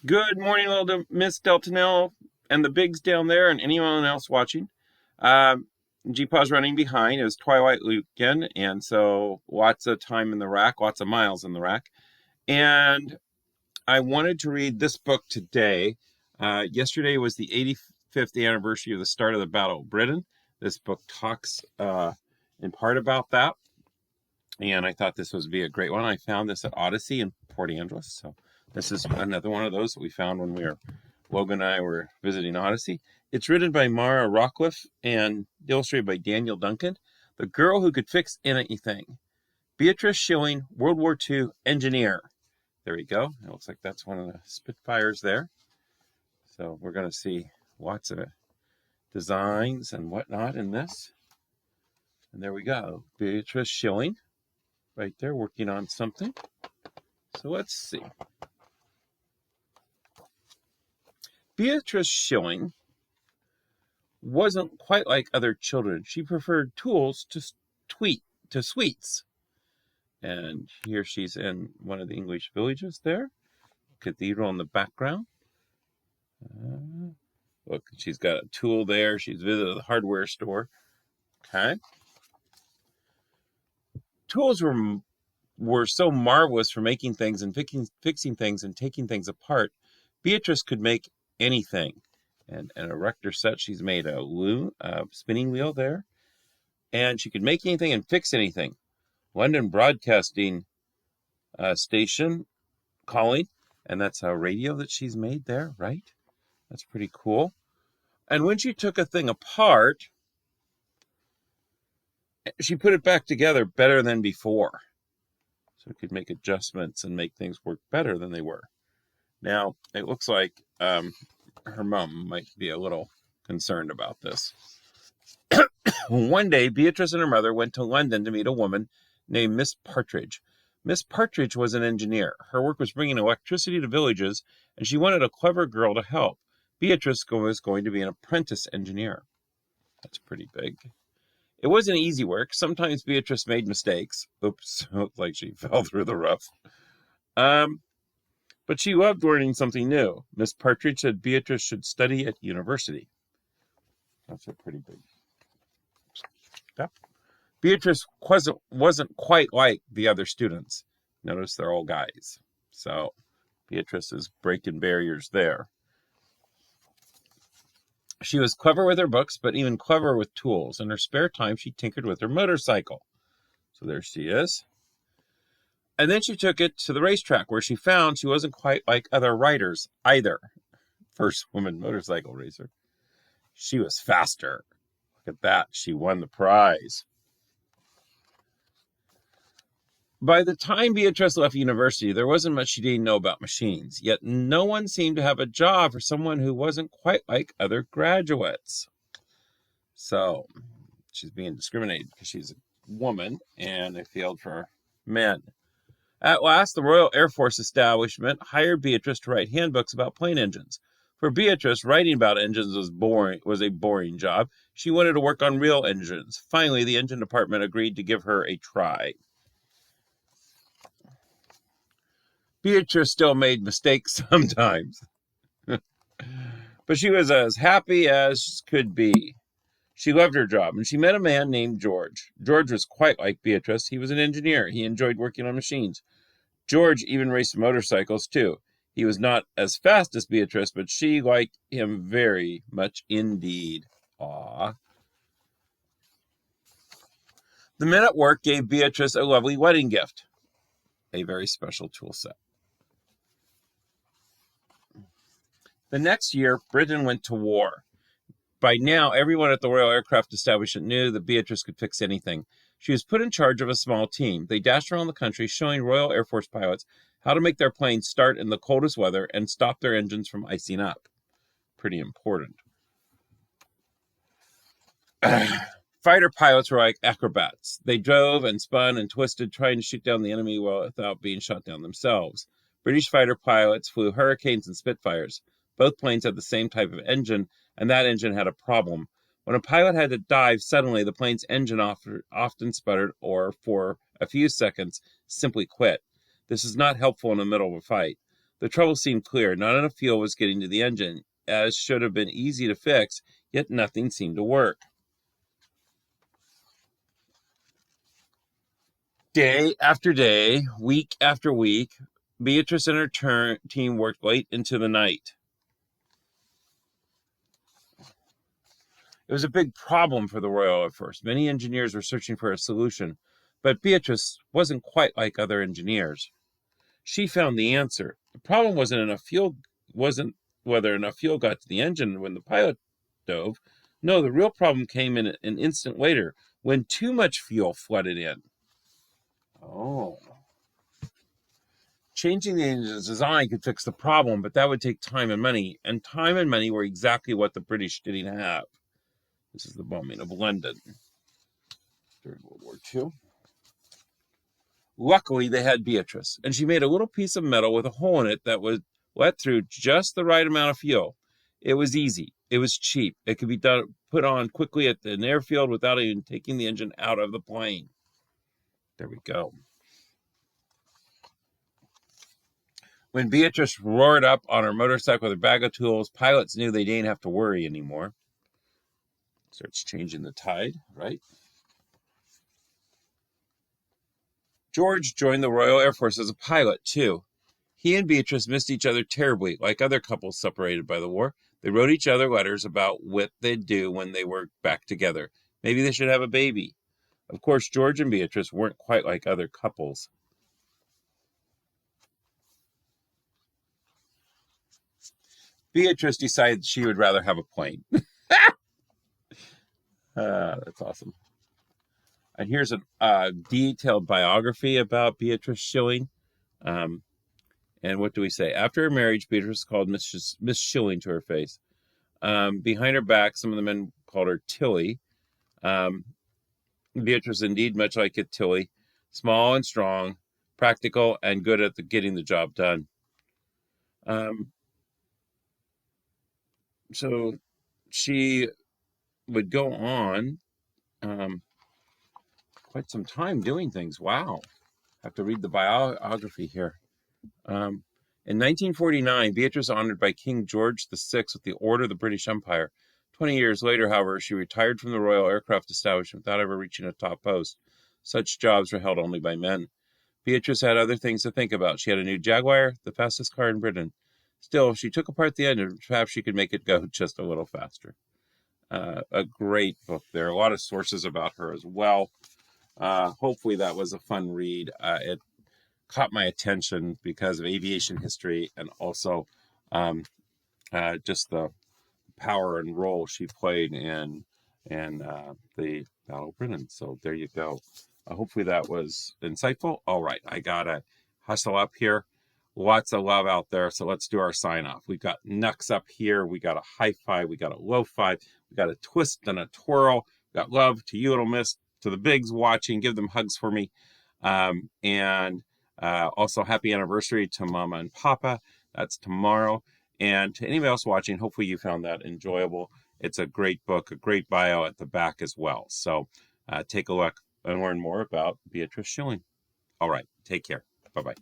Good morning, little Miss Deltanelle and the bigs down there, and anyone else watching. Um, G-Paw's running behind. It was twilight weekend, and so lots of time in the rack, lots of miles in the rack. And I wanted to read this book today. Yesterday was the 85th anniversary of the start of the Battle of Britain. This book talks in part about that, and I thought this would be a great one. I found this at Odyssey in Port Angeles, so this is another one of those that we found when Logan and I were visiting Odyssey. It's written by Mara Rockliff and illustrated by Daniel Duncan. The Girl Who Could Fix Anything. Beatrice Shilling, World War II engineer. There we go. It looks like that's one of the Spitfires there. So we're going to see lots of designs and whatnot in this. And there we go. Beatrice Shilling right there working on something. So let's see. Beatrice Shilling wasn't quite like other children. She preferred tools to sweets. And here she's in one of the English villages there. Cathedral in the background. Look, she's got a tool there. She's visited the hardware store. Okay. Tools were so marvelous for making things and fixing things and taking things apart. Beatrice could make anything. And an erector set, she's made a spinning wheel there. And she could make anything and fix anything. London Broadcasting Station calling. And that's a radio that she's made there, right? That's pretty cool. And when she took a thing apart, she put it back together better than before. So it could make adjustments and make things work better than they were. Now, it looks like her mom might be a little concerned about this. One day, Beatrice and her mother went to London to meet a woman named Miss Partridge. Miss Partridge was an engineer. Her work was bringing electricity to villages, and she wanted a clever girl to help. Beatrice was going to be an apprentice engineer. That's pretty big. It wasn't easy work. Sometimes Beatrice made mistakes. Oops, looked like she fell through the roof. But she loved learning something new. Miss Partridge said Beatrice should study at university. That's a pretty big step. Beatrice wasn't quite like the other students. Notice they're all guys. So Beatrice is breaking barriers there. She was clever with her books, but even cleverer with tools. In her spare time, she tinkered with her motorcycle. So there she is. And then she took it to the racetrack, where she found she wasn't quite like other riders either. First woman motorcycle racer. She was faster. Look at that. She won the prize. By the time Beatrice left university, there wasn't much she didn't know about machines, yet no one seemed to have a job for someone who wasn't quite like other graduates. So she's being discriminated because she's a woman and a field for men. At last, the Royal Air Force establishment hired Beatrice to write handbooks about plane engines. For Beatrice, writing about engines was a boring job. She wanted to work on real engines. Finally, the engine department agreed to give her a try. Beatrice still made mistakes sometimes, but she was as happy as could be. She loved her job, and she met a man named George. George was quite like Beatrice. He was an engineer. He enjoyed working on machines. George even raced motorcycles, too. He was not as fast as Beatrice, but she liked him very much indeed. Aww. The men at work gave Beatrice a lovely wedding gift, a very special tool set. The next year, Britain went to war. By now, everyone at the Royal Aircraft Establishment knew that Beatrice could fix anything. She was put in charge of a small team. They dashed around the country showing Royal Air Force pilots how to make their planes start in the coldest weather and stop their engines from icing up. Pretty important. Fighter pilots were like acrobats. They drove and spun and twisted, trying to shoot down the enemy without being shot down themselves. British fighter pilots flew Hurricanes and Spitfires. Both planes had the same type of engine, and that engine had a problem. When a pilot had to dive suddenly, the plane's engine often sputtered or, for a few seconds, simply quit. This is not helpful in the middle of a fight. The trouble seemed clear. Not enough fuel was getting to the engine, as should have been easy to fix, yet nothing seemed to work. Day after day, week after week, Beatrice and her team worked late into the night. It was a big problem for the Royal at first. Many engineers were searching for a solution, but Beatrice wasn't quite like other engineers. She found the answer. The problem wasn't whether enough fuel got to the engine when the pilot dove. No, the real problem came in an instant later when too much fuel flooded in. Oh. Changing the engine's design could fix the problem, but that would take time and money, and time and money were exactly what the British didn't have. This is the bombing of London during World War II. Luckily, they had Beatrice, and she made a little piece of metal with a hole in it that would let through just the right amount of fuel. It was easy. It was cheap. It could be put on quickly at an airfield without even taking the engine out of the plane. There we go. When Beatrice roared up on her motorcycle with her bag of tools, pilots knew they didn't have to worry anymore. Starts changing the tide, right? George joined the Royal Air Force as a pilot, too. He and Beatrice missed each other terribly, like other couples separated by the war. They wrote each other letters about what they'd do when they were back together. Maybe they should have a baby. Of course, George and Beatrice weren't quite like other couples. Beatrice decided she would rather have a plane. That's awesome. And here's a detailed biography about Beatrice Shilling. And what do we say? After her marriage, Beatrice called Miss Shilling to her face. Behind her back, some of the men called her Tilly. Beatrice, indeed, much like a Tilly, small and strong, practical, and good at getting the job done. So she would go on quite some time doing things. Wow. I have to read the biography here. In 1949, Beatrice honored by King George VI with the Order of the British Empire. 20 years later, however, she retired from the Royal Aircraft Establishment without ever reaching a top post. Such jobs were held only by men. Beatrice had other things to think about. She had a new Jaguar, the fastest car in Britain. Still, if she took apart the engine, perhaps she could make it go just a little faster. A great book. There are a lot of sources about her as well. Hopefully that was a fun read. It caught my attention because of aviation history and also just the power and role she played in the Battle of Britain. So there you go. Hopefully that was insightful. All right, I gotta hustle up here. Lots of love out there. So let's do our sign off. We've got Nux up here. We got a high five. We got a low five. We got a twist and a twirl. We got love to you, Little Miss, to the bigs watching. Give them hugs for me. And also happy anniversary to Mama and Papa. That's tomorrow. And to anybody else watching, hopefully you found that enjoyable. It's a great book, a great bio at the back as well. So take a look and learn more about Beatrice Shilling. All right, take care. Bye-bye.